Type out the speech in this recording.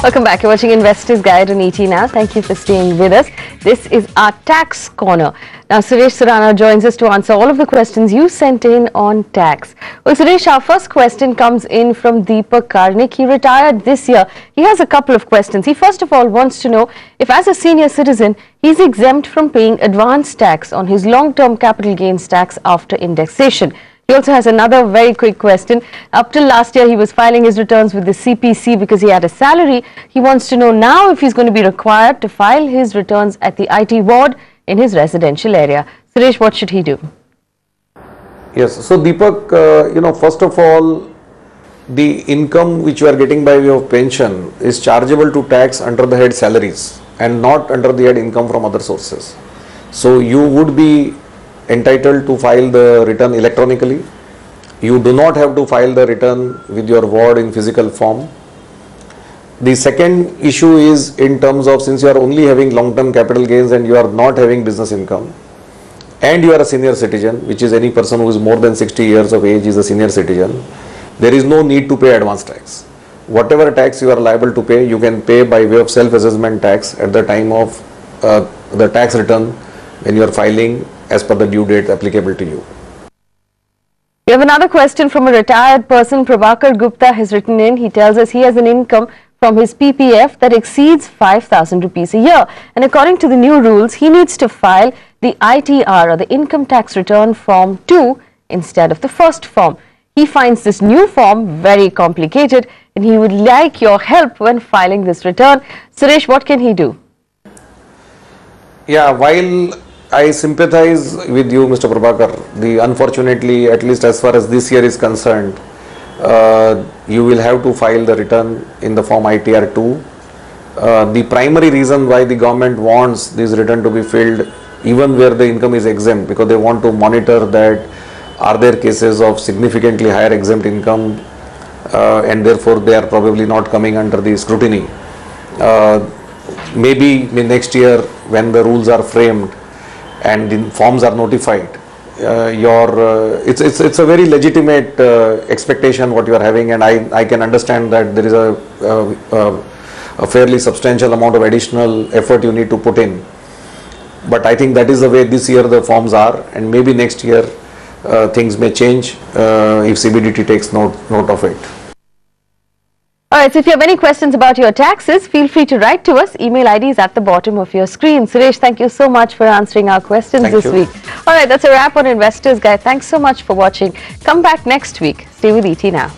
Welcome back. You're watching Investors Guide on ET Now. Thank you for staying with us. This is our tax corner. Now, Suresh Surana joins us to answer all of the questions you sent in on tax. Well, Suresh, our first question comes in from Deepak Karnik. He retired this year. He has a couple of questions. He first of all wants to know if, as a senior citizen, he's exempt from paying advance tax on his long-term capital gains tax after indexation. He also has another very quick question. Up till last year, he was filing his returns with the CPC because he had a salary. He wants to know now if he's going to be required to file his returns at the IT ward in his residential area. Suresh, what should he do? Yes, so Deepak, first of all, the income which you are getting by way of pension is chargeable to tax under the head salaries and not under the head income from other sources. So you would be entitled to file the return electronically. You do not have to file the return with your ward in physical form. The second issue is in terms of, since you are only having long-term capital gains and you are not having business income and you are a senior citizen, which is any person who is more than 60 years of age is a senior citizen, there is no need to pay advance tax. Whatever tax you are liable to pay, you can pay by way of self-assessment tax at the time of the tax return when you are filing as per the due date applicable to you. We have another question from a retired person. Prabhakar Gupta has written in. He tells us he has an income from his PPF that exceeds 5,000 rupees a year. And according to the new rules, he needs to file the ITR or the Income Tax Return Form 2 instead of the first form. He finds this new form very complicated and he would like your help when filing this return. Suresh, what can he do? Yeah, while I sympathize with you, Mr. Prabhakar, unfortunately, at least as far as this year is concerned, you will have to file the return in the form ITR 2. The primary reason why the government wants this return to be filled, even where the income is exempt, because they want to monitor that are there cases of significantly higher exempt income and therefore they are probably not coming under the scrutiny. Maybe next year when the rules are framed and the forms are notified, it's a very legitimate expectation what you are having, and I can understand that there is a fairly substantial amount of additional effort you need to put in. But I think that is the way this year the forms are, and maybe next year things may change if CBDT takes note of it. Alright, so if you have any questions about your taxes, feel free to write to us. Email ID is at the bottom of your screen. Suresh, thank you so much for answering our questions this week. Alright, that's a wrap on Investors Guide. Thanks so much for watching. Come back next week. Stay with ET Now.